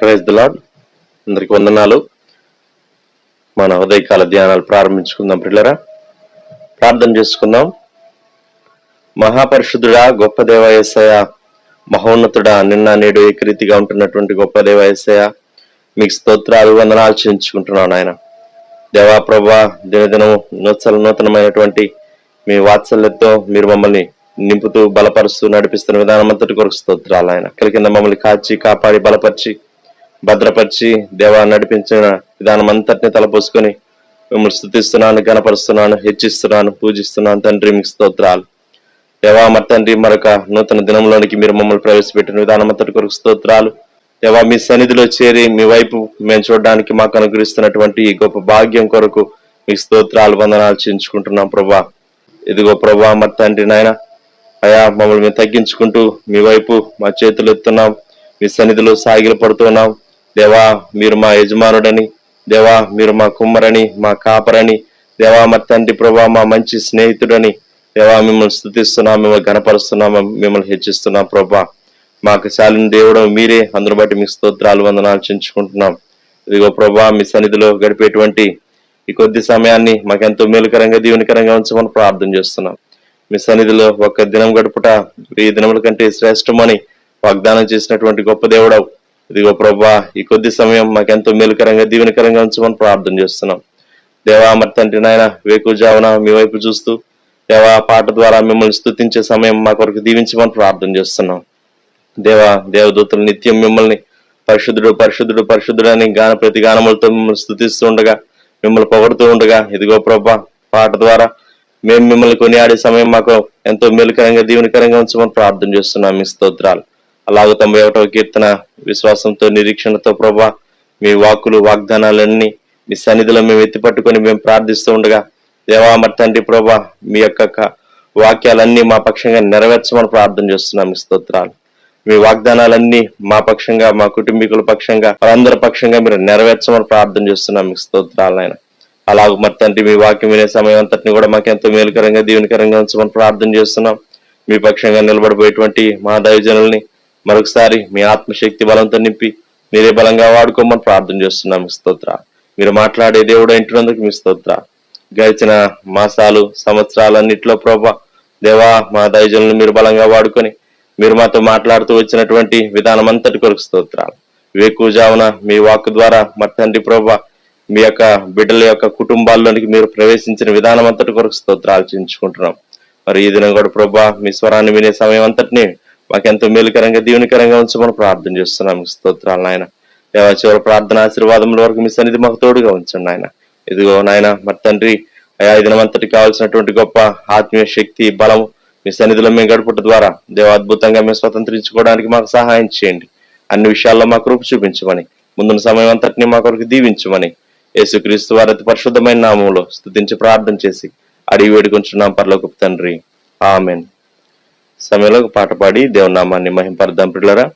Praise the lord. అందరికి వందనాలు. మన ఉదయకాల ధ్యానాలు ప్రారంభించుకుందాం. ప్రియులారా, ప్రార్థన చేసుకుందాం. మహాపరిశుద్ధుడా, గొప్ప దేవ యేసయ్య, మహోన్నతుడా, నిన్న నేడు ఏకరీతిగా ఉంటున్నటువంటి గొప్ప దేవ యేసయ్య, మీకు స్తోత్రాలు వందనాలు చెల్లించుకుంటున్నాను ఆయన. దేవా ప్రభా, దినదినం నూతనమైనటువంటి మీ వాత్సల్యంతో మీరు మమ్మల్ని నింపుతూ బలపరుస్తూ నడిపిస్తున్న విధానం అంతటి కొరకు స్తోత్రాలు ఆయన. కింద మమ్మల్ని కాచి కాపాడి బలపరిచి భద్రపరిచి దేవా నడిపించిన విధానం అంతటిని తలపోసుకొని మిమ్మల్ని స్తుతిస్తున్నాను, గణపరుస్తున్నాను, హెచ్చిస్తున్నాను, పూజిస్తున్నాను తండ్రి. మీకు స్తోత్రాలు దేవా. మరి తండ్రి, మరొక నూతన దినంలోనికి మీరు మమ్మల్ని ప్రవేశపెట్టిన విధానం అంతటి కొరకు స్తోత్రాలు దేవా. మీ సన్నిధిలో చేరి మీ వైపు మేము చూడడానికి మాకు అనుగ్రహిస్తున్నటువంటి ఈ గొప్ప భాగ్యం కొరకు మీ స్తోత్రాలు వందనాలు చెల్లించుకుంటున్నాం ప్రభా. ఇదిగో ప్రభా, మరి తండ్రి నాయన అయా, మమ్మల్ని మేము తగ్గించుకుంటూ మీ వైపు మా చేతులు ఎత్తున్నాం, మీ సన్నిధిలో సాగిలు పడుతున్నాం దేవా. మీరు మా యజమానుడని దేవా, మీరు మా కుమ్మరని, మా కాపరని దేవా, మరి తండ్రి ప్రభా, మా మంచి స్నేహితుడని దేవా, మిమ్మల్ని స్తుతిస్తున్నాం, మిమ్మల్ని గణపరుస్తున్నాం, మిమ్మల్ని హెచ్చిస్తున్నాం ప్రభా. మాకు శాలిని దేవుడు మీరే, అందును బట్టి మీకు స్తోత్రాలు వందనాలు చెల్లించుకుంటున్నాం. ఇదిగో ప్రభా, మీ సన్నిధిలో గడిపేటువంటి ఈ కొద్ది సమయాన్ని మాకెంతో మేలుకరంగా దీవెనకరంగా ఉంచమని ప్రార్థన చేస్తున్నాం. మీ సన్నిధిలో ఒక్క దినం గడుపుట 1000 దినముల కంటే శ్రేష్టమని వాగ్దానం చేసినటువంటి గొప్ప దేవుడవు. ఇదిగో ప్రభా, ఈ కొద్ది సమయం మాకెంతో మేలుకరంగా దీవెనకరంగా ఉంచమని ప్రార్థన చేస్తున్నాం దేవా. మరి తండ్రి నాయన, వేకుజామున మీ వైపు చూస్తూ దేవా పాట ద్వారా మిమ్మల్ని స్తుతించే సమయం మా కొరకు దీవించమని ప్రార్థన చేస్తున్నాం దేవా. దేవదూతలు నిత్యం మిమ్మల్ని పరిశుద్ధుడు పరిశుద్ధుడు పరిశుద్ధుడు అని గాన ప్రతి గానములతో మిమ్మల్ని స్తుతిస్తూ ఉండగా, మిమ్మల్ని పొగడుతూ ఉండగా, ఇదిగో ప్రభా పాట ద్వారా మేము మిమ్మల్ని కొనియాడే సమయం మాకు ఎంతో మేలుకరంగా దీవెనకరంగా ఉంచమని ప్రార్థన చేస్తున్నాం. మీ స్తోత్రాలు. అలాగే 91వ కీర్తన విశ్వాసంతో నిరీక్షణతో ప్రభా మీ వాక్కులు వాగ్దానాలన్నీ మీ సన్నిధిలో మేము ఎత్తి పట్టుకొని మేము ప్రార్థిస్తూ ఉండగా దేవా, మరి తండ్రి ప్రభా, మీ యొక్క వాక్యాలన్నీ మా పక్షంగా నెరవేర్చమని ప్రార్థన చేస్తున్నాం. మీ స్తోత్రాలు. మీ వాగ్దానాలన్నీ మా పక్షంగా, మా కుటుంబీకుల పక్షంగా, వారందరి పక్షంగా మీరు నెరవేర్చమని ప్రార్థన చేస్తున్నాం. మీకు స్తోత్రాలు ఆయన. అలాగే మరి తండ్రి, మీ వాక్యం వినే సమయం అంతటిని కూడా మాకు ఎంతో మేలుకరంగా దీవెనకరంగా ఉంచమని ప్రార్థన చేస్తున్నాం. మీ పక్షంగా నిలబడిపోయేటువంటి మా దైవజనుల్ని మరొకసారి మీ ఆత్మశక్తి బలంతో నింపి మీరే బలంగా వాడుకోమని ప్రార్థన చేస్తున్నాం. మీ స్తోత్ర. మీరు మాట్లాడే దేవుడు ఇంటున్నందుకు మీ స్తోత్ర. గడిచిన మాసాలు సంవత్సరాలన్నింటిలో ప్రభా దేవా, మా దైవజనులను మీరు బలంగా వాడుకొని మీరు మాతో మాట్లాడుతూ వచ్చినటువంటి విధానం అంతటి కొరకు స్తోత్రాలు. వేకుజామున మీ వాక్కు ద్వారా మరి తండ్రి ప్రభా మీ యొక్క బిడ్డల యొక్క కుటుంబాల్లోనికి మీరు ప్రవేశించిన విధానం అంతటి కొరకు స్తోత్రాలు చెల్లించుకుంటున్నాం. మరి ఈ దినం కూడా ప్రభా మీ స్వరాన్ని వినే సమయం అంతటిని మాకెంతో మేలుకరంగా దీవెనకరంగా ఉంచమని ప్రార్థన చేస్తున్నాం. స్తోత్రాలు నాయన. దేవా, చివరి ప్రార్థన ఆశీర్వాదముల వరకు మీ సన్నిధి మాకు తోడుగా ఉంచండి నాయన. ఇదిగో నాయన, మరి తండ్రి అయా, ఈ దినం అంతటి కావాల్సినటువంటి గొప్ప ఆత్మీయ శక్తి బలము మీ సన్నిధిలో మేము గడుపుట ద్వారా దేవ అద్భుతంగా మేము స్వతంత్రించుకోవడానికి మాకు సహాయం చేయండి. అన్ని విషయాల్లో మాకు రూపు చూపించమని, ముందున్న సమయం అంతటిని మా కొరకు దీవించమని యేసుక్రీస్తు వారి అతి పరిశుద్ధమైన నామములో స్తుతించి ప్రార్థన చేసి అడిగి వేడుకొంచున్నాం పరలోకపు తండ్రి, ఆమెన్. సమయంలో ఒక పాట పాడి దేవుని నామాన్ని మహింపరుద్దాం. ప్రియులారా,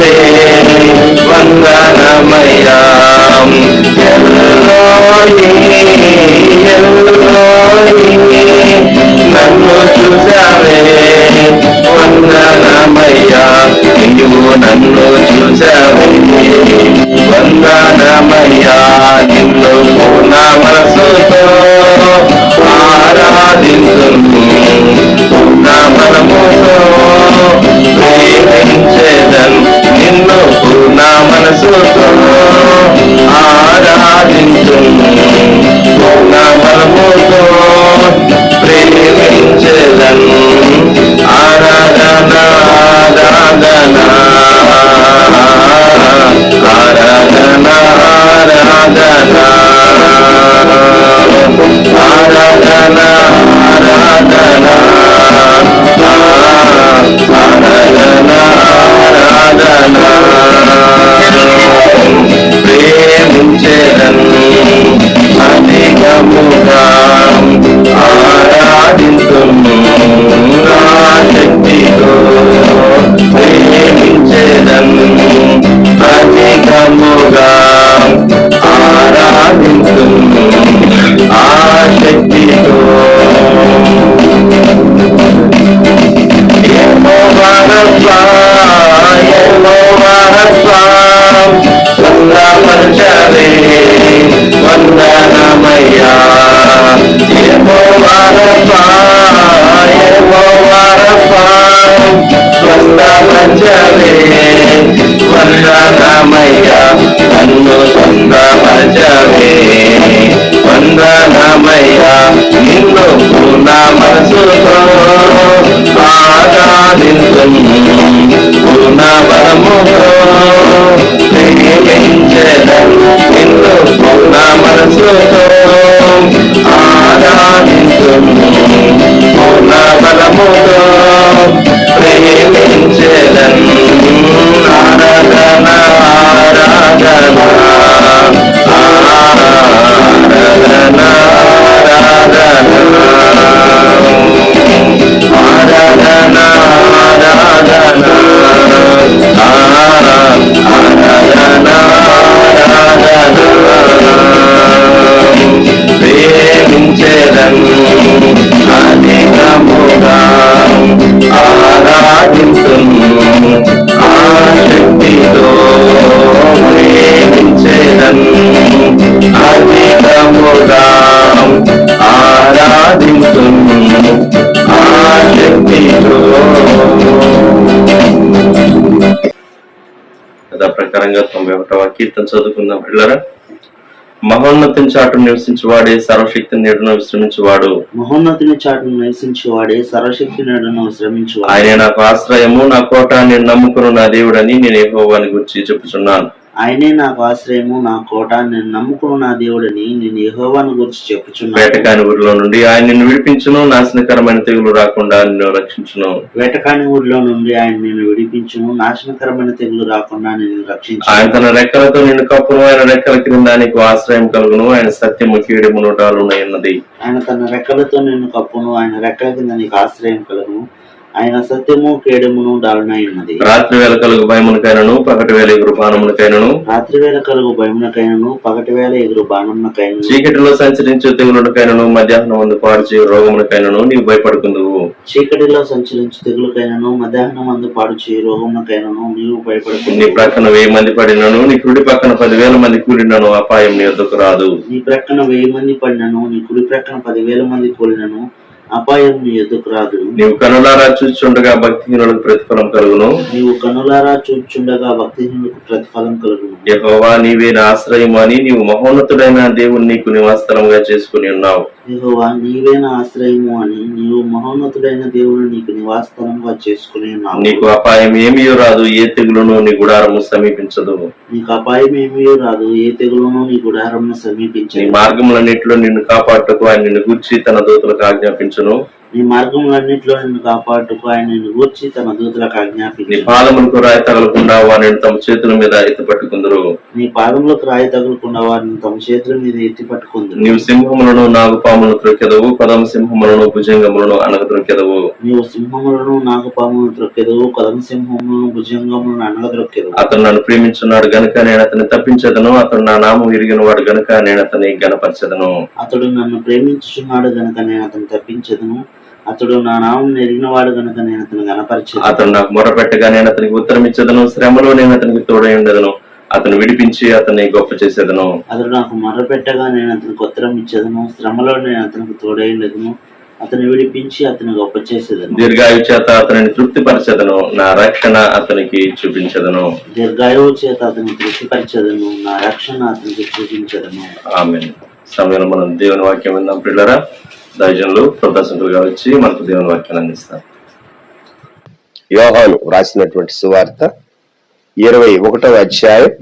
చూసావే వందనమయ్యా. ఎల్లోయి ఎల్లోయి నన్ను చూసావే వందనమయ్యా. నీవు నన్ను చూసావే వందనమయ్యా. నిన్ను పూర్ణ మనసుతో ఆరాధించును, పూర్ణ మనముతో ప్రేమించేదను. నిన్ను పూర్ణ మనసుతో ఆరాధించును, పూర్ణ మనముతో ప్రేమించేదను. ఆరాధన ఆరాధన ఆరాధన ఆరాధన ఆరాధన ఆరాధన ఆరాధన ఆరాధన ప్రేమించేదను అధికముగా ఆరాధింతును నా శక్తితో ప్రేమించేదను అధికముగా ఆరాధింతును ఆ శక్తితో. యెహోవా వందనమయ్యా. వందనమయ్యా. నన్ను సందమర్చవే వందనమయ్యా. నిన్ను పూర్ణ మనసుతో ఆరాధింతును, పూర్ణ బలముతో ప్రేమించెదను. నిన్ను పూర్ణ మనసుతో ఆరాధింతును, పూర్ణ బలముతో ప్రేమించెదను. ఆరాధన ఆరాధన ఆరాధన ఆరాధన ఆరాధన ఆరాధన ఆరాధన ఆరాధన ప్రేమించెదను అధికముగా ఆరాధింతును ఆ శక్తితో ప్రేమించెదను అధికముగా ఆరాధింతును ఆ శక్తితో. ప్రకారంగా 91వ కీర్తన చదువుకుందాం పిల్లరా. మహోన్నతిని చాటును నివసించువాడే సర్వశక్తి నీడను విశ్రమించువాడు. మహోన్నతిని చాటును నివసించువాడే సర్వశక్తి నీడను విశ్రమించువాడు. ఆయన నాకు ఆశ్రయము, నా కోట, నేను నమ్ముకును నా దేవుడని నేను యెహోవాని గురించి చెప్పుచున్నాను. ఆయనే నాకు ఆశ్రయము, నా కోట, నేను నమ్ముకున్న నా దేవుడని నేను యెహోవాను గురించి చెప్పుచున్నాను. వేటకాని ఊరిలో నుండి ఆయన నిన్ను విడిపించును, నాశనకరమైన తెగులు రాకుండా నిన్ను రక్షించును. వేటకాని ఊరిలో నుండి ఆయన నిన్ను విడిపించును, నాశనకరమైన తెగులు రాకుండా నిన్ను రక్షించును. ఆయన తన రెక్కలతో నిన్ను కప్పును, ఆయన రెక్కల క్రింద నీకు ఆశ్రయం కలుగును. ఆయన సత్యము కీడెమును డాలునైనది. ఆయన తన రెక్కలతో నిన్ను కప్పును, ఆయన రెక్కల కింద నీకు ఆశ్రయం కలుగును. ఆయన సత్యము కేడమును డాలునై ఉన్నది. రాత్రి వేళ కలుగు భయమునకైనను, పగటి వేళ ఎగురు బాణమునకైనను, రాత్రి వేళ కలుగు భయమునకైనను, పగటి వేళ ఎగురు బాణమునకైనను, చీకటిలో సంచరించే తెగులునకైనను, మధ్యాహ్నం మందు పాడుచే రోగమునకైనను నీవు భయపడుకుందువు. చీకటిలో సంచరించు తెగులుకైనను, మధ్యాహ్నం మందు పాడుచే రోగమునకైనను నీవు భయపడుకుందువు. నీ ప్రక్కన 1000 మంది పడినను, నీ కుడి పక్కన 10,000 మంది కూలినను అపాయం నీ వద్దకు రాదు. నీ ప్రక్కన 1000 మంది పడినను, నీ కుడి ప్రక్కన 10,000 మంది కూలినను అపాయం నీ ఎదుకు రాదు. నీవు కనులారా చూచుండగా భక్తిహీనులకు ప్రతిఫలం కలుగును. నీవు కనులారా చూచుండగా భక్తిహీనులకు ప్రతిఫలం కలుగును. యెహోవా నీవే నా ఆశ్రయము అని నీవు మహోన్నతుడైన దేవుని నీకు నివాసస్థలముగా చేసుకుని ఉన్నావు. యెహోవా నీవే నా ఆశ్రయము అని నీవు మహోన్నతుడైన దేవుని నీకు నివాసస్థలంగా చేసుకుని ఉన్నావు. నీకు అపాయం ఏమీయో రాదు, ఏ తెగులును నీ గుడారము సమీపించదు. నీకు అపాయం ఏమీయో రాదు, ఏ తెగులును నీ గుడారమును సమీపించదు. నీ మార్గములన్నిటిలో నిన్ను కాపాడుటకు ఆయన నిన్ను గూర్చి తన దూతలకు ఆజ్ఞాపించును. నీ మార్గములన్నిటిలో నిన్ను కాపాడుటకు ఆయన నిన్ను గూర్చి తన దూతలకు నీ ఆజ్ఞాపించి పాదములకు రాయి తగలకుండా వారిని తమ చేతుల మీద ఎత్తి పట్టుకుందరు. నీ పాదములకు రాయి తగులకుండా వారిని తమ చేతుల మీద ఎత్తి పట్టుకుందురు. నీవు సింహములను నాగుపాములను త్రొక్కెదవు, కదమ సింహములను భుజంగములను అనగద్రొక్కెదవు. నీవు సింహములను నాగపాములను త్రొక్కెదవు, కదమ సింహములను భుజంగములను అనగద్రొక్కెదవు. అతను నన్ను ప్రేమించున్నాడు గనుక నేను అతన్ని తప్పించదను, అతడు నా నామం ఎరిగిన వాడు గనుక నేను అతన్ని గణపరచదను. అతడు నన్ను ప్రేమించుచున్నాడు గనుక నేను అతన్ని తప్పించదను, అతడు నా నామం ఎరిగిన వాడు గనుక నేను అతను గణపరచదను. అతడు నాకు మొరపెట్టగా నేను అతనికి ఉత్తరం ఇచ్చదను, శ్రమలో నేను అతనికి తోడై ఉండదను, అతను విడిపించి అతన్ని గొప్ప చేసేదను. అతడు నాకు మొరపెట్టగా నేను అతనికి ఉత్తరం ఇచ్చేదను, శ్రమలో నేను అతనికి తోడై ఉండదను, అతను విడిపించి అతను గొప్ప చేసేదను. దీర్ఘాయు చేత అతనిని తృప్తిపరచదను, నా రక్షణ అతనికి చూపించదను. దీర్ఘాయువు చేత అతని తృప్తిపరచదను, నా రక్షణ అతనికి చూపించదను. ఆమేన్. సమయంలో మనం దేవుని వాక్యం విందాం పిల్లరా. దైవజనులు ప్రదర్శకులుగా వచ్చి మనకు దేవుని వాక్యాన్ని అందిస్తారు. యోహాను రాసినటువంటి సువార్త 21వ అధ్యాయం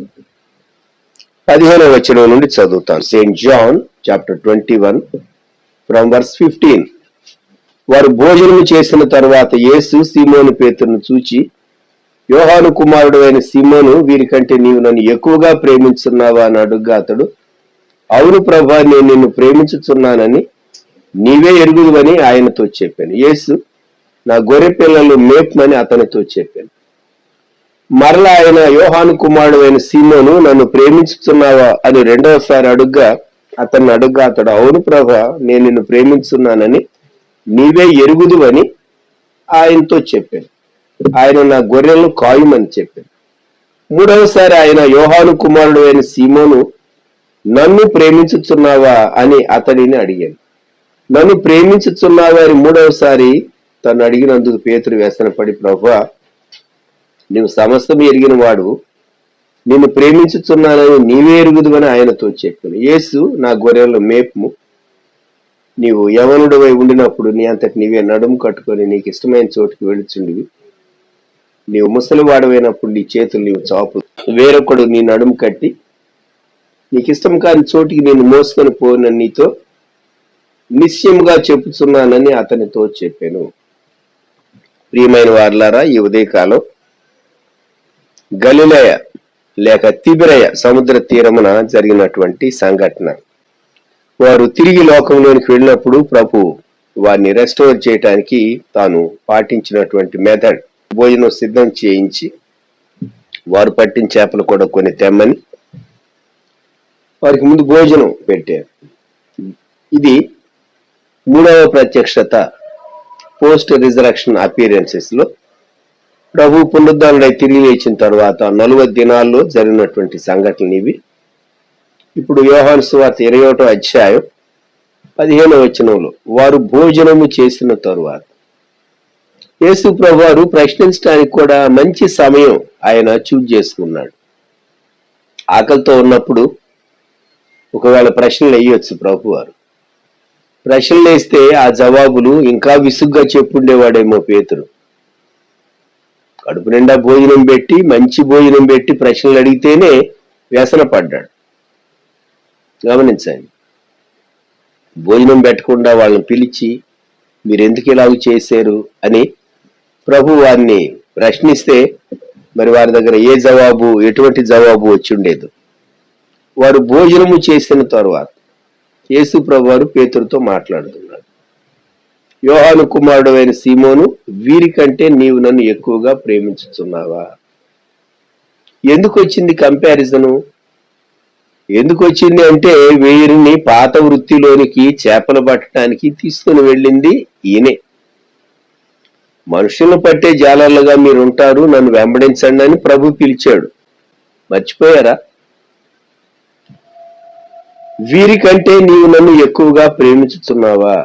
15వ వచనం నుండి చదువుతాను. Saint John chapter 21 from verse 15. వారు భోజనం చేసిన తరువాత యేసు సీమోను పేతురును చూచి, యోహాను కుమారుడు అయిన సీమోను, వీరికంటే నీవు నన్ను ఎక్కువగా ప్రేమించున్నావా అని అడుగ్గా అతడు, అవును ప్రభా, నేను నిన్ను ప్రేమించుచున్నానని నీవే ఎరుగుదువని ఆయనతో చెప్పాను. యేసు, నా గొర్రె పిల్లలు మేపుమని అతనితో చెప్పాను. మరలా ఆయన, యోహాను కుమారుడు అయిన సీమోను, నన్ను ప్రేమించుతున్నావా అని రెండవసారి అడుగ్గా అతడు, అవును ప్రభా, నేను నిన్ను ప్రేమించున్నానని నీవే ఎరుగుదువని ఆయనతో చెప్పాను. ఆయన, నా గొర్రెలను కాయుమని చెప్పాను. మూడవసారి ఆయన, యోహాను కుమారుడు అయిన సీమోను, నన్ను ప్రేమించుచున్నావా అని అతడిని అడిగాను. నన్ను ప్రేమించుచున్నావా అని మూడవసారి తను అడిగినందుకు పేతురు వ్యసనపడి, ప్రభువా, నీవు సమస్తం ఎరిగిన వాడు, నిన్ను ప్రేమించుచున్నానని నీవే ఎరుగుదువని ఆయనతో చెప్పాను. యేసు, నా గొర్రెలను మేపుము, నీవు యవనుడివై ఉండినప్పుడు నీ అంతటి నీవే నడుము కట్టుకొని నీకు ఇష్టమైన చోటుకి వెళుచుండివి. నీవు ముసలివాడవైనప్పుడు నీ చేతులు నీవు చాపు, వేరొకడు నీ నడుము కట్టి నీకు ఇష్టం కాని చోటికి నేను మోసుకొని పోయిన నీతో నిశ్చయముగా చెప్పుచున్నానని అతనితో చెప్పాను. ప్రియమైన వారలారా, ఈ ఉదయకాలం గలిలయ లేక తిబిరయ సముద్ర తీరమున జరిగినటువంటి సంఘటన. వారు తిరిగి లోకంలోనికి వెళ్ళినప్పుడు ప్రభు వారిని రెస్టోర్ చేయటానికి తాను పాటించినటువంటి మెథడ్, భోజనం సిద్ధం చేయించి వారు పట్టిన చేపలు కూడా కొన్ని తెమ్మని వారికి ముందు భోజనం పెట్టారు. ఇది 3వ ప్రత్యక్షత, పోస్ట్ రిజరక్షన్ అపియరెన్సెస్ లో ప్రభు పునరుద్ధరణై తిరిగి లేచిన తర్వాత 40 దినాల్లో జరిగినటువంటి సంఘటనలు ఇవి. ఇప్పుడు యోహాను సువార్త 21వ అధ్యాయం 15వ వచనంలో, వారు భోజనము చేసిన తరువాత యేసు ప్రభు వారు ప్రశ్నించడానికి కూడా మంచి సమయం ఆయన చూజ్ చేసుకున్నాడు. ఆకలితో ఉన్నప్పుడు ఒకవేళ ప్రశ్నలు వేయొచ్చు ప్రభు వారు. ప్రశ్నలు వేస్తే ఆ జవాబులు ఇంకా విసుగ్గా చెప్పుండేవాడేమో పేతురు. కడుపు నిండా భోజనం పెట్టి, మంచి భోజనం పెట్టి ప్రశ్నలు అడిగితేనే వ్యసన పడ్డాడు. గమనించండి, భోజనం పెట్టకుండా వాళ్ళని పిలిచి మీరు ఎందుకు ఇలాగ చేశారు అని ప్రభు వారిని ప్రశ్నిస్తే మరి వారి దగ్గర ఎటువంటి జవాబు వచ్చి ఉండేది. వారు భోజనము చేసిన తరువాత యేసు ప్రభు వారు పేతురుతో మాట్లాడుతున్నాడు. యోహాను కుమారుడు అయిన సీమోను, వీరికంటే నీవు నన్ను ఎక్కువగా ప్రేమించుతున్నావా? ఎందుకు వచ్చింది కంపారిజను? ఎందుకు వచ్చింది అంటే, వీరిని పాత వృత్తిలోనికి చేపలు పట్టడానికి తీసుకుని వెళ్ళింది ఈయనే. మనుషులను పట్టే జాలర్లుగా మీరు ఉంటారు, నన్ను వెంబడించండి అని ప్రభు పిలిచాడు. మర్చిపోయారా? వీరికంటే నీవు నన్ను ఎక్కువగా ప్రేమించుతున్నావా?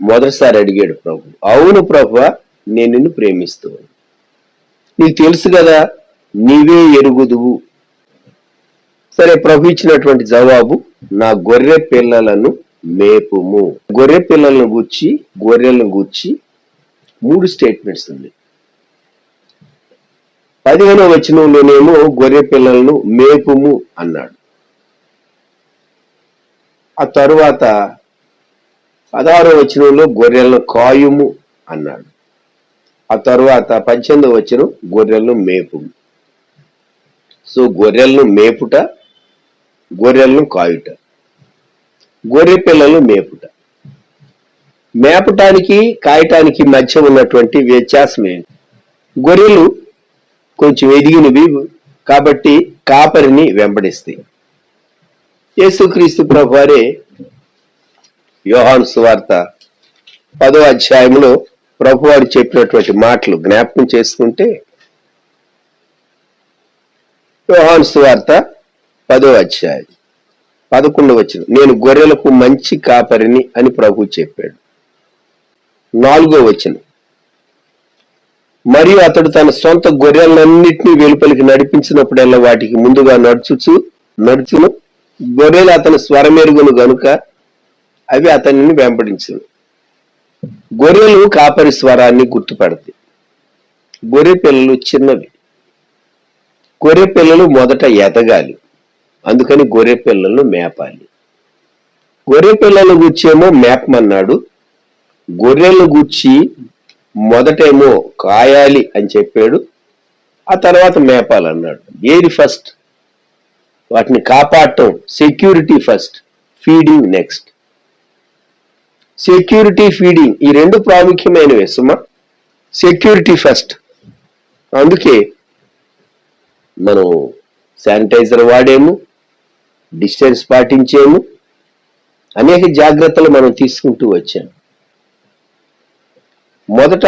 మొదటిసారి అడిగాడు ప్రభు. అవును ప్రభువా, నేను నిన్ను ప్రేమిస్తున్నాను. నీకు తెలుసు కదా, నీవే ఎరుగుదువు. సరే, ప్రభు ఇచ్చినటువంటి జవాబు, నా గొర్రె పిల్లలను మేపుము. గొర్రె పిల్లలను గొర్రెలను గూర్చి 3 స్టేట్మెంట్స్ ఉంది. 15వ వచనంలోనేమో గొర్రె పిల్లలను మేపుము అన్నాడు. ఆ తరువాత 16వ వచనంలో గొర్రెలను కాయుము అన్నాడు. ఆ తరువాత 18వ వచనం గొర్రెలను మేపు. సో గొర్రెలను మేపుట, గొర్రెలను కాయుట, గొర్రె పిల్లలు మేపుట. మేపటానికి కాయటానికి మధ్య ఉన్నటువంటి వ్యత్యాసం ఏంటి? గొర్రెలు కొంచెం ఎదిగినవి కాబట్టి కాపరిని వెంబడిస్తాయి. యేసుక్రీస్తు ప్రభువారే యోహాను సువార్త 10వ అధ్యాయంలో ప్రభువారు చెప్పినటువంటి మాటలు జ్ఞాపకం చేసుకుంటే, యోహాను సువార్త 10వ అధ్యాయం 11వ వచనం, నేను గొర్రెలకు మంచి కాపరిని అని ప్రభు చెప్పాడు. 4వ వచనం, మరియు అతడు తన సొంత గొర్రెలన్నింటినీ వెలుపలికి నడిపించినప్పుడల్లా వాటికి ముందుగా నడుచును. గొర్రెలు అతని స్వరమెరుగును గనుక అవి అతనిని వెంబడించును. గొర్రెలు కాపరి స్వరాన్ని గుర్తుపడతాయి. గొర్రె పిల్లలు చిన్నవి. గొర్రె పిల్లలు మొదట ఎదగాలి, అందుకని గొర్రె పిల్లలను మేపాలి. గొర్రె పిల్లల గుర్చేమో మేపమన్నాడు, గొర్రెలను గూర్చి మొదటేమో కాయాలి అని చెప్పాడు, ఆ తర్వాత మేపాలన్నాడు. ఏది ఫస్ట్? వాటిని కాపాడటం, security first, feeding next. Security, feeding ఈ రెండు ప్రాముఖ్యమైనవే సుమా. Security first. అందుకే మనం శానిటైజర్ వాడేము, డిస్టెన్స్ పాటించేము, అనేక జాగ్రత్తలు మనం తీసుకుంటూ వచ్చాము. మొదట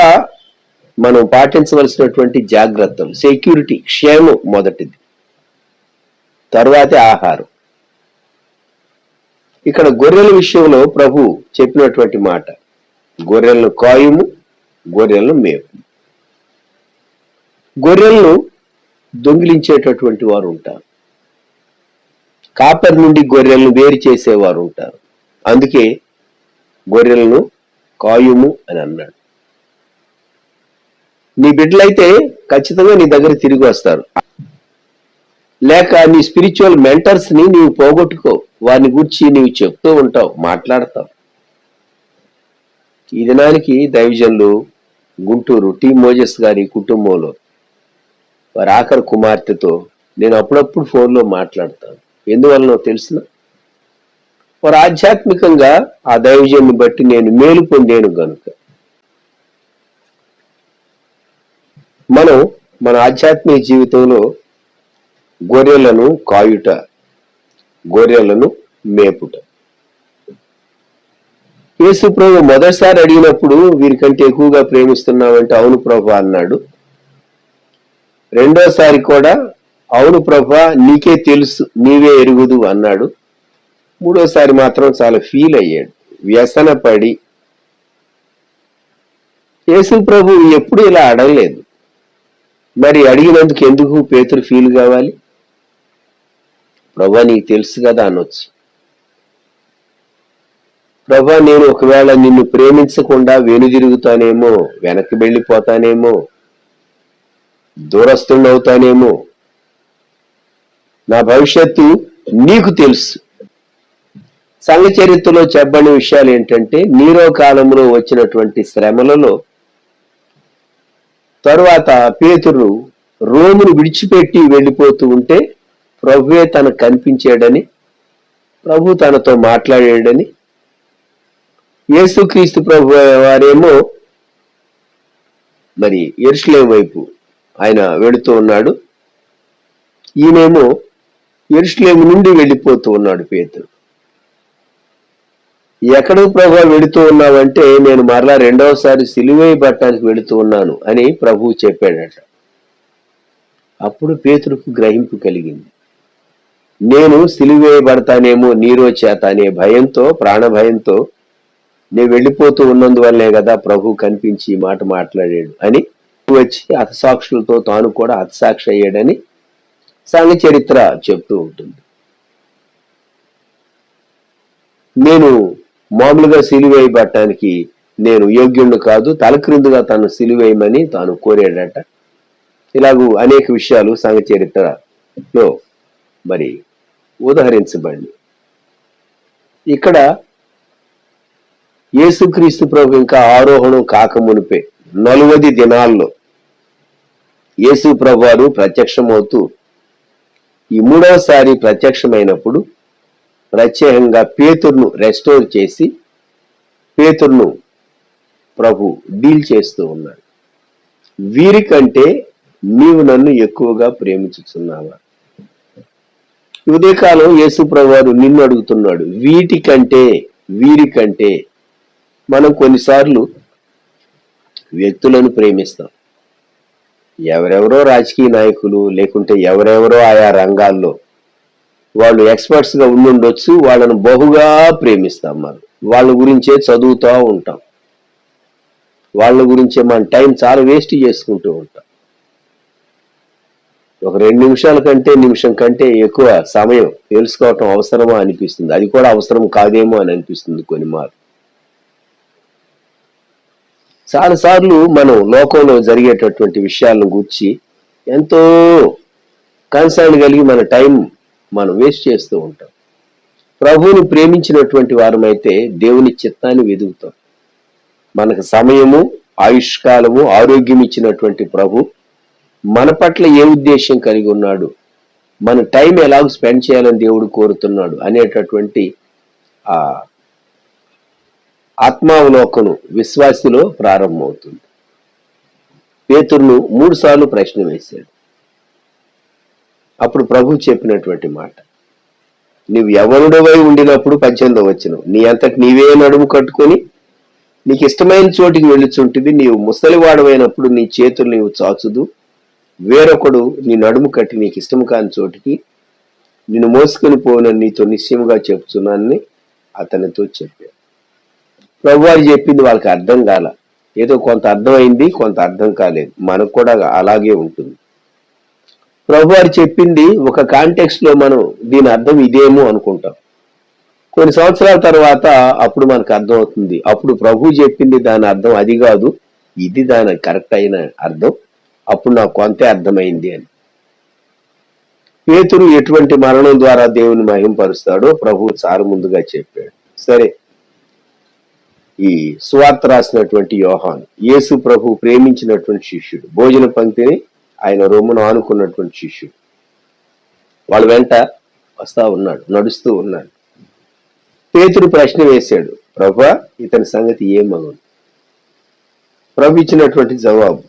మనం పాటించవలసినటువంటి జాగ్రత్తలు, సెక్యూరిటీ, క్షేమం మొదటిది, తర్వాతే ఆహారం. ఇక్కడ గొర్రెల విషయంలో ప్రభు చెప్పినటువంటి మాట, గొర్రెలను కాయుము, గొర్రెలను మేపు. గొర్రెలను దొంగిలించేటటువంటి వారు ఉంటారు, కాపరి నుండి గొర్రెలను వేరు చేసేవారు ఉంటారు. అందుకే గొర్రెలను కాయుము అని అన్నాడు. నీ బిడ్డలైతే ఖచ్చితంగా నీ దగ్గర తిరిగి వస్తారు. లేక నీ స్పిరిచువల్ మెంటర్స్ ని నీవు పోగొట్టుకో, వారిని గురించి నీవు చెప్తూ ఉంటావు, మాట్లాడతావు. ఈ దినానికి దైవజనులు గుంటూరు టి మోజెస్ గారి కుటుంబంలో వారి ఆఖరి కుమార్తెతో నేను అప్పుడప్పుడు ఫోన్లో మాట్లాడతాను. ఎందువలనో తెలిసిన, వారు ఆధ్యాత్మికంగా ఆ దైవజన్ని బట్టి నేను మేలు పొందాను గనుక. మనం మన ఆధ్యాత్మిక జీవితంలో గొర్రెలను కాయుట, గొర్రెలను మేపుట. యేసు ప్రభు మొదటిసారి అడిగినప్పుడు వీరికంటే ఎక్కువగా ప్రేమిస్తున్నావంటే అవును ప్రభు అన్నాడు. రెండోసారి కూడా అవును ప్రభు నీకే తెలుసు, నీవే ఎరుగుదు అన్నాడు. మూడోసారి మాత్రం చాలా ఫీల్ అయ్యాడు, వ్యసనపడి. యేసు ప్రభు ఎప్పుడు ఇలా అడగలేదు. మరి అడిగినందుకు ఎందుకు పేతురు ఫీల్ కావాలి? ప్రభా నీకు తెలుసు కదా అనొచ్చు. ప్రభా నేను ఒకవేళ నిన్ను ప్రేమించకుండా వెనుదిరుగుతానేమో, వెనక్కి వెళ్ళిపోతానేమో, దూరస్తుడవుతానేమో, నా భవిష్యత్తు నీకు తెలుసు. సంఘ చరిత్రలో చెప్పని విషయాలు ఏంటంటే, నీరో కాలంలో వచ్చినటువంటి శ్రమలలో తరువాత పేతురు రోమును విడిచిపెట్టి వెళ్ళిపోతూ ఉంటే ప్రభువే తనకు కనిపించాడని, ప్రభు తనతో మాట్లాడాడని, యేసుక్రీస్తు ప్రభు వారేమో మరి యెరూషలేము వైపు ఆయన వెళుతూ ఉన్నాడు, ఈయనేమో యెరూషలేము నుండి వెళ్ళిపోతూ ఉన్నాడు. పేతురు ఎక్కడికి ప్రభు వెళుతూ ఉన్నావంటే, నేను మరలా రెండవసారి సిలువేయబడటానికి వెళుతూ ఉన్నాను అని ప్రభువు చెప్పాడట. అప్పుడు పేతురుకు గ్రహింపు కలిగింది. నేను సిలువేయబడతానేమో నీరో చేత అనే భయంతో, ప్రాణ భయంతో నేను వెళ్ళిపోతూ ఉన్నందువల్లే కదా ప్రభు కనిపించి ఈ మాట మాట్లాడాడు అని వచ్చి హతసాక్షులతో తాను కూడా హతసాక్షి అయ్యాడని సంఘ చరిత్ర చెప్తూ ఉంటుంది. నేను మామూలుగా సిలువేయబడటానికి నేను యోగ్యుణ్ణి కాదు, తలక్రిందుగా తను సిలువేయమని తాను కోరాడట. ఇలాగూ అనేక విషయాలు సంఘ చరిత్రలో మరి ఉదహరించబడి, ఇక్కడ యేసుక్రీస్తు ప్రభు ఇంకా ఆరోహణం కాకమునిపే 40 దినాల్లో యేసు ప్రభు వారు ప్రత్యక్షమవుతూ ఈ 3వసారి ప్రత్యక్షమైనప్పుడు ప్రత్యేకంగా పేతురును రెస్టోర్ చేసి పేతురును ప్రభు డీల్ చేస్తూ ఉన్నాడు. వీరికంటే నీవు నన్ను ఎక్కువగా ప్రేమించుచున్నావా? ఉదయకాలం యేసు ప్రభు వారు నిన్ను అడుగుతున్నాడు, వీరికంటే. మనం కొన్నిసార్లు వ్యక్తులను ప్రేమిస్తాం. ఎవరెవరో రాజకీయ నాయకులు, లేకుంటే ఎవరెవరో ఆయా రంగాల్లో వాళ్ళు ఎక్స్పర్ట్స్ గా ఉండుండొచ్చు, వాళ్ళను బహుగా ప్రేమిస్తాం. మనం వాళ్ళ గురించే చదువుతూ ఉంటాం, వాళ్ళ గురించే మన టైం చాలా వేస్ట్ చేసుకుంటూ ఉంటాం. ఒక 2 నిమిషాల కంటే నిమిషం కంటే ఎక్కువ సమయం తెలుసుకోవటం అవసరమా అనిపిస్తుంది. అది కూడా అవసరం కాదేమో అని అనిపిస్తుంది కొన్ని మార్లు. చాలాసార్లు మనం లోకంలో జరిగేటటువంటి విషయాలను గురించి ఎంతో కన్సర్న్ కలిగి మన టైం మనం వేస్ట్ చేస్తూ ఉంటాం. ప్రభువుని ప్రేమించినటువంటి వారమైతే దేవుని చిత్తాన్ని వెదుగుతాం. మనకు సమయము, ఆయుష్కాలము, ఆరోగ్యం ఇచ్చినటువంటి ప్రభు మన పట్ల ఏ ఉద్దేశం కలిగి ఉన్నాడు, మన టైం ఎలాగ స్పెండ్ చేయాలని దేవుడు కోరుతున్నాడు అనేటటువంటి ఆ ఆత్మావలోకను విశ్వాసిలో ప్రారంభమవుతుంది. పేతురును 3 సార్లు ప్రశ్న వేశాడు. అప్పుడు ప్రభు చెప్పినటువంటి మాట, నీవు యవ్వనుడవై ఉండినప్పుడు 18వ వచనం, నీ అంతటి నీవే నడుము కట్టుకొని నీకు ఇష్టమైన చోటికి వెళ్ళుచుంటుంది. నీవు ముసలివాడమైనప్పుడు నీ చేతులు నీవు చాచుదు, వేరొకడు నీ నడుము కట్టి నీకు ఇష్టం కాని చోటికి నిన్ను మోసుకొని పోనని నీతో నిశ్చయముగా చెప్తున్నానని అతనితో చెప్పాడు. ప్రభువారు చెప్పింది వాళ్ళకి అర్థం కాల. ఏదో కొంత అర్థమైంది, కొంత అర్థం కాలేదు. మనకు కూడా అలాగే ఉంటుంది. ప్రభువారు చెప్పింది ఒక కాంటెక్స్ట్ లో మనం దీని అర్థం ఇదేమో అనుకుంటాం. కొన్ని సంవత్సరాల తర్వాత అప్పుడు మనకు అర్థం అవుతుంది, అప్పుడు ప్రభు చెప్పింది దాని అర్థం అది కాదు, ఇది దాని కరెక్ట్ అయిన అర్థం, అప్పుడు నాకు కొంతే అర్థమైంది అని. పేతురు ఎటువంటి మరణం ద్వారా దేవుని మహింపరుస్తాడో ప్రభు చాలా ముందుగా చెప్పాడు. సరే, ఈ సువార్త రాసినటువంటి యోహాను యేసు ప్రభు ప్రేమించినటువంటి శిష్యుడు, భోజన పంక్తిని ఆయన రొమ్మును ఆనుకున్నటువంటి శిష్యుడు, వాళ్ళ వెంట వస్తా ఉన్నాడు, నడుస్తూ ఉన్నాడు. పేతురు ప్రశ్న వేశాడు, ప్రభా ఇతని సంగతి ఏం మగను? ప్రభు ఇచ్చినటువంటి జవాబు,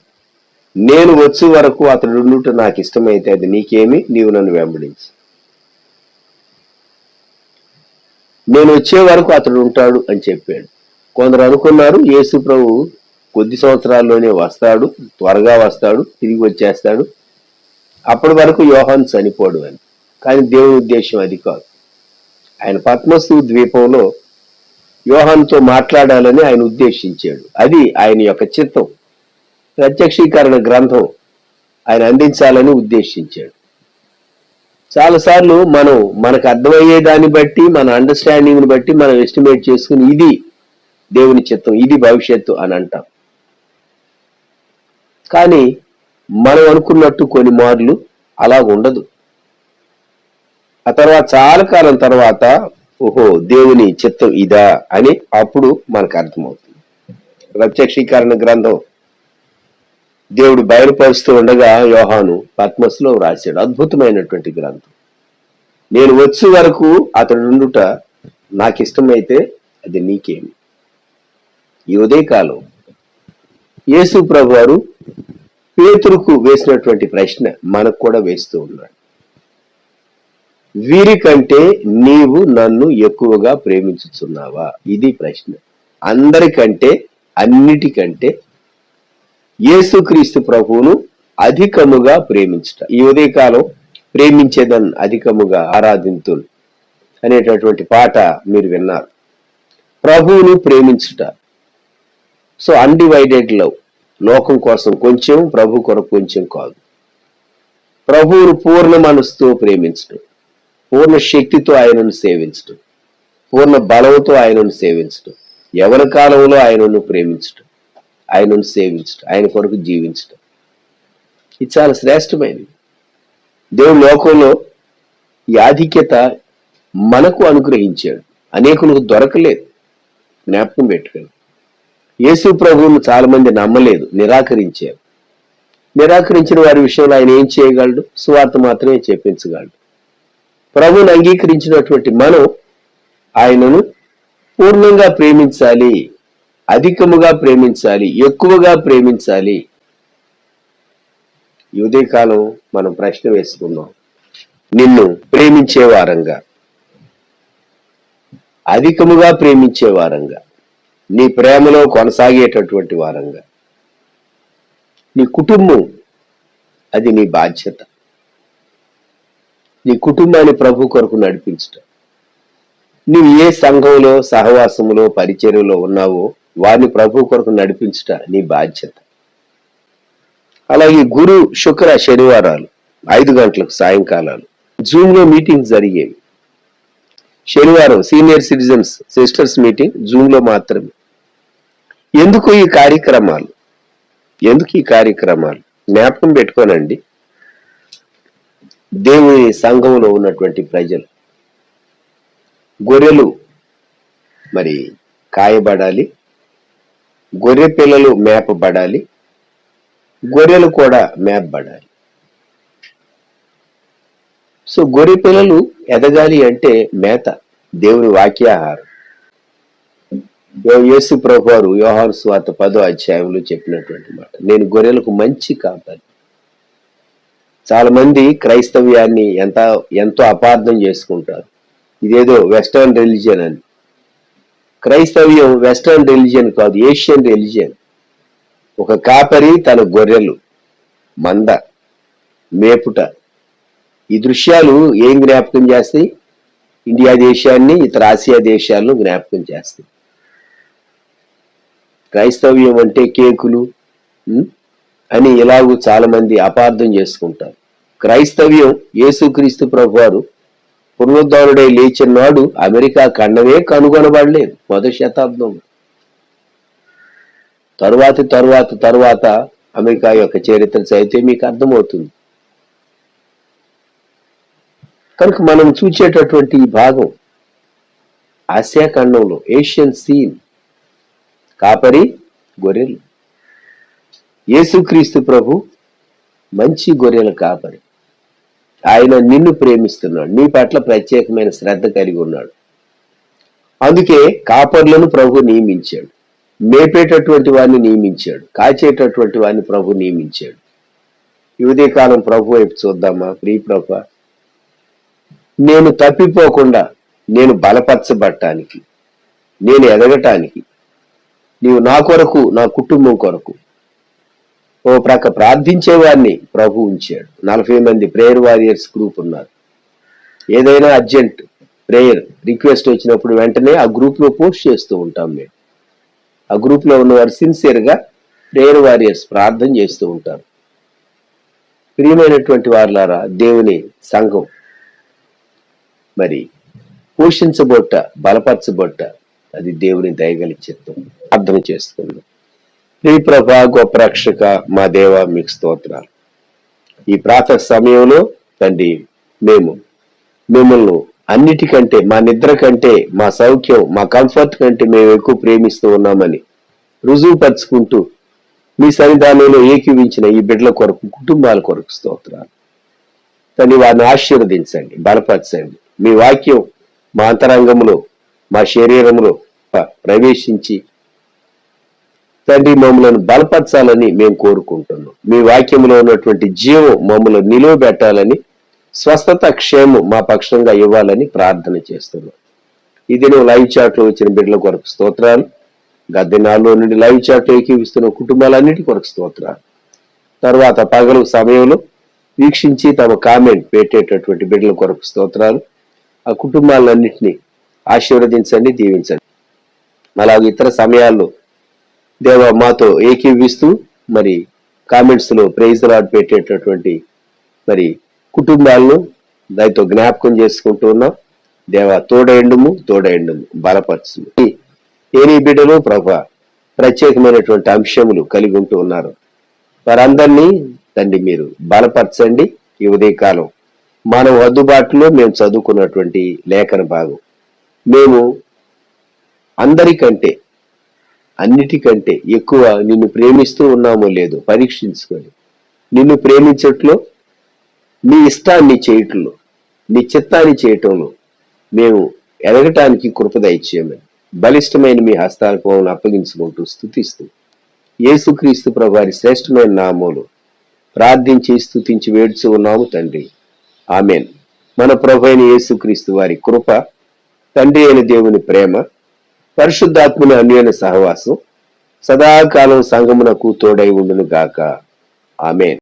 నేను వచ్చే వరకు అతడు ఉండుట నాకు ఇష్టమైతే అది నీకేమి, నీవు నన్ను వెంబడించు. నేను వచ్చే వరకు అతడు ఉంటాడు అని చెప్పాడు. కొందరు అనుకున్నారు యేసు ప్రభు కొద్ది సంవత్సరాల్లోనే వస్తాడు, త్వరగా వస్తాడు, తిరిగి వచ్చేస్తాడు, అప్పటి వరకు యోహాను చనిపోడు అని. కానీ దేవుని ఉద్దేశం అది కాదు. ఆయన పద్మసు ద్వీపంలో యోహానుతో మాట్లాడాలని ఆయన ఉద్దేశించాడు. అది ఆయన యొక్క చిత్తం. ప్రత్యక్షీకరణ గ్రంథం ఆయన అందించాలని ఉద్దేశించాడు. చాలాసార్లు మనం మనకు అర్థమయ్యే దాన్ని బట్టి, మన అండర్స్టాండింగ్ని బట్టి మనం ఎస్టిమేట్ చేసుకుని ఇది దేవుని చిత్తం, ఇది భవిష్యత్తు అని అంటాం. కానీ మనం అనుకున్నట్టు కొన్ని మార్లు అలా ఉండదు. ఆ తర్వాత చాలా కాలం తర్వాత ఓహో దేవుని చిత్తం ఇదా అని అప్పుడు మనకు అర్థమవుతుంది. ప్రత్యక్షీకరణ గ్రంథం దేవుడు బయలుపరుస్తూ ఉండగా యోహాను పద్మస్లో రాశాడు. అద్భుతమైనటువంటి గ్రంథం. నేను వచ్చే వరకు అతడు ఉండుట నాకు ఇష్టమైతే అది నీకేమి. ఈ ఉదయకాలం యేసు ప్రభు వారు పేతురుకు వేసినటువంటి ప్రశ్న మనకు కూడా వేస్తూ ఉన్నాడు. వీరికంటే నీవు నన్ను ఎక్కువగా ప్రేమించుచున్నావా? ఇది ప్రశ్న. అందరికంటే, అన్నిటికంటే యేసుక్రీస్తు ప్రభువును అధికముగా ప్రేమించుట. ఈ ఉదయకాలం ప్రేమించేదన్ అధికముగా ఆరాధింతులు అనేటటువంటి పాట మీరు విన్నారు. ప్రభువును ప్రేమించుట. So undivided love. లోకం కోసం కొంచెం, ప్రభు కొరకు కొంచెం కాదు. ప్రభువును పూర్ణ మనసుతో ప్రేమించడం, పూర్ణ శక్తితో ఆయనను సేవించడం, పూర్ణ బలంతో ఆయనను సేవించడం, యవన కాలంలో ఆయనను ప్రేమించడం, ఆయనను సేవించడం, ఆయన కొరకు జీవించడం. ఇది చాలా శ్రేష్టమైనది. దేవుడు లోకంలో ఈ ఆధిక్యత మనకు అనుగ్రహించాడు, అనేకులకు దొరకలేదు. జ్ఞాపకం పెట్టుకోండి. యేసు ప్రభువును చాలా మంది నమ్మలేదు, నిరాకరించారు. నిరాకరించిన వారి విషయంలో ఆయన ఏం చేయగలడు? సువార్త మాత్రమే చెప్పించగలడు. ప్రభువును అంగీకరించినటువంటి మనం ఆయనను పూర్ణంగా ప్రేమించాలి, అధికముగా ప్రేమించాలి, ఎక్కువగా ప్రేమించాలి. ఈ ఉదయకాలం మనం ప్రశ్న వేసుకుందాం. నిన్ను ప్రేమించే వారంగా, అధికముగా ప్రేమించే వారంగా, నీ ప్రేమలో కొనసాగేటటువంటి వారంగా, నీ కుటుంబం అది నీ బాధ్యత. నీ కుటుంబాన్ని ప్రభు కొరకు నడిపించటం. నువ్వు ఏ సంఘంలో, సహవాసములో, పరిచర్యలో ఉన్నావో వారిని ప్రభు కొరకు నడిపించట నీ బాధ్యత. అలాగే గురు, శుక్ర, శనివారాలు 5 గంటలకు సాయంకాలాలు జూమ్ లో మీటింగ్స్ జరిగేవి. శనివారం senior citizens sisters meeting Zoom లో మాత్రమే. ఎందుకు ఈ కార్యక్రమాలు? జ్ఞాపకం పెట్టుకోనండి. దేవుని సంఘంలో ఉన్నటువంటి ప్రజలు, గొర్రెలు మరి కాయబడాలి, గొర్రె పిల్లలు మేపబడాలి, గొర్రెలు కూడా మేపబడాలి. సో గొర్రె పిల్లలు ఎదగాలి అంటే మేత, దేవుని వాక్యాహారం. యేసు ప్రభు వారు యోహాను సువార్త 10వ అధ్యాయంలో చెప్పినటువంటి మాట, నేను గొర్రెలకు మంచి కాపరి. చాలా మంది క్రైస్తవ్యాన్ని ఎంతో అపార్థం చేసుకుంటారు. ఇదేదో వెస్టర్న్ రిలీజియన్ అని. క్రైస్తవ్యం వెస్టర్న్ రిలీజియన్ కాదు, ఏషియన్ రిలీజియన్. ఒక కాపరి తన గొర్రెలు మంద మేపుట. ఈ దృశ్యాలు ఏం జ్ఞాపకం చేస్తాయి? ఇండియా దేశాన్ని, ఇతర ఆసియా దేశాలను జ్ఞాపకం చేస్తాయి. క్రైస్తవ్యం అంటే కేకులు అని ఇలాగూ చాలా మంది అపార్థం చేసుకుంటారు. క్రైస్తవ్యం యేసుక్రీస్తు ప్రభువారు పునరుద్ధరుడై లేచిన నాడు అమెరికా ఖండమే కనుగొనబడలేదు. 1వ శతాబ్దంలో తరువాత అమెరికా యొక్క చరిత్ర చదివితే మీకు అర్థమవుతుంది. కనుక మనం చూసేటటువంటి ఈ భాగం ఆసియా ఖండంలో ఏషియన్ సీన్, కాపరి గొర్రెలు. యేసుక్రీస్తు ప్రభు మంచి గొర్రెల కాపరి. ఆయన నిన్ను ప్రేమిస్తున్నాడు, నీ పట్ల ప్రత్యేకమైన శ్రద్ధ కలిగి ఉన్నాడు. అందుకే కాపర్లను ప్రభు నియమించాడు, మేపేటటువంటి వారిని నియమించాడు, కాచేటటువంటి వారిని ప్రభు నియమించాడు. ఈ ఉదయకాలం ప్రభు వైపు చూద్దామా? ప్రియ ప్రభు, నేను తప్పిపోకుండా, నేను బలపరచబడటానికి, నేను ఎదగటానికి నీవు నా కొరకు, నా కుటుంబం కొరకు ఓ ప్రక్క ప్రార్థించేవాడిని ప్రభు ఉంచాడు. 40 మంది ప్రేయర్ వారియర్స్ గ్రూప్ ఉన్నారు. ఏదైనా అర్జెంట్ ప్రేయర్ రిక్వెస్ట్ వచ్చినప్పుడు వెంటనే ఆ గ్రూప్ లో పోస్ట్ చేస్తూ ఉంటాం. మేము ఆ గ్రూప్ లో ఉన్నవారు సిన్సియర్ గా ప్రేయర్ వారియర్స్ ప్రార్థన చేస్తూ ఉంటారు. ప్రియమైనటువంటి వారులారా, దేవుని సంఘం మరి పోషించబొట్ట, బలపరచబొట్ట, అది దేవుని దయగలి చిత్తం. అర్థం చేసుకుందాం. ప్రియ ప్రభా, గొప్ప రక్షక, మా దేవ, మీకు స్తోత్రాలు. ఈ ప్రాతః సమయంలో తండ్రి, మేము మిమ్మల్ని అన్నిటికంటే, మా నిద్ర కంటే, మా సౌఖ్యం, మా కంఫర్ట్ కంటే మేము ఎక్కువ ప్రేమిస్తూ ఉన్నామని రుజువుపరుచుకుంటూ మీ సన్నిధానంలో ఏకీవించిన ఈ బిడ్డల కొరకు, కుటుంబాల కొరకు స్తోత్రాలు. తండ్రి, వారిని ఆశీర్వదించండి, బలపరచండి. మీ వాక్యం మా అంతరంగంలో, మా శరీరంలో ప్రవేశించి తండ్రి మమ్మలను బలపరచాలని మేము కోరుకుంటున్నాం. మీ వాక్యంలో ఉన్నటువంటి జీవం మమ్మల్ని నిలువబెట్టాలని, స్వస్థత, క్షేమం మా పక్షంగా ఇవ్వాలని ప్రార్థన చేస్తున్నాం. ఇది నువ్వు లైవ్ చాట్ లో వచ్చిన బిడ్డల కొరకు స్తోత్రాలు. గద్దెనాల్లో నుండి లైవ్ చాట్ లో ఏకీవిస్తున్న కుటుంబాలన్నిటి కొరకు స్తోత్రాలు. తర్వాత పగలు సమయంలో వీక్షించి తమ కామెంట్ పెట్టేటటువంటి బిడ్డల కొరకు స్తోత్రాలు. ఆ కుటుంబాలన్నింటినీ ఆశీర్వదించండి, దీవించండి. అలాగే ఇతర సమయాల్లో దేవ మాతో ఏకీవిస్తూ మరి కామెంట్స్ లో ప్రైజ్ లార్డ్ పెట్టేటటువంటి మరి కుటుంబాలను దానితో జ్ఞాపకం చేసుకుంటూ ఉన్నాం. దేవ తోడైండుము, బలపరచుము. ఏనీ బిడ్డలు ప్రభా ప్రత్యేకమైనటువంటి అంశములు కలిగి ఉంటూ ఉన్నారు. వారందరినీ తండ్రి మీరు బలపరచండి. ఈ ఉదయకాలం మనం అందుబాటులో మేము చదువుకున్నటువంటి లేఖన భాగం మేము అందరికంటే అన్నిటికంటే ఎక్కువ నిన్ను ప్రేమిస్తూ ఉన్నామో లేదో పరీక్షించుకొని నిన్ను ప్రేమించట్లో, నీ ఇష్టాన్ని చేయటంలో, నీ చిత్తాన్ని చేయటంలో మేము ఎదగటానికి కృప దయచేయమని బలిష్టమైన మీ హస్తాలకు మమ్మల్ని అప్పగించుకుంటూ స్తుతిస్తూ యేసుక్రీస్తు ప్రభువారి శ్రేష్టమైన నామములో ప్రార్థించి స్తుతించి వేడుచు ఉన్నాము తండ్రి. ఆమెన్. మన ప్రభు అయిన యేసుక్రీస్తు వారి కృప, తండ్రి అయిన దేవుని ప్రేమ, పరిశుద్ధాత్మని అన్యోన్య సహవాసం సదాకాలం సంగమునకు తోడై ఉండును గాక. ఆమెన్.